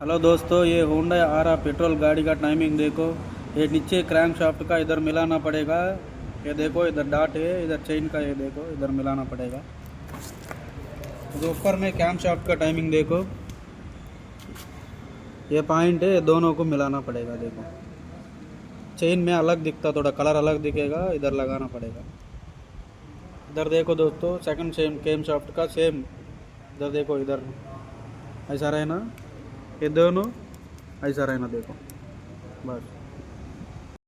Hello दोस्तों, ये Honda आरा petrol गाड़ी का टाइमिंग देखो। ये नीचे क्रैंक शाफ्ट का इधर मिलाना पड़ेगा। ये देखो, इधर डाट है, इधर चेन का ये देखो, इधर मिलाना पड़ेगा। जो ऊपर में कैम शाफ्ट का टाइमिंग देखो, ये पॉइंट है, ये दोनों को मिलाना पड़ेगा। देखो चेन में अलग दिखता, थोड़ा कलर अलग दिखेगा, इधर लगाना पड़ेगा। इधर देखो दोस्तों, सेकंड सेम कैम शाफ्ट का सेम, इधर देखो, इधर ऐसा रहना, ये दोनों ऐसा रहना, देखो बस।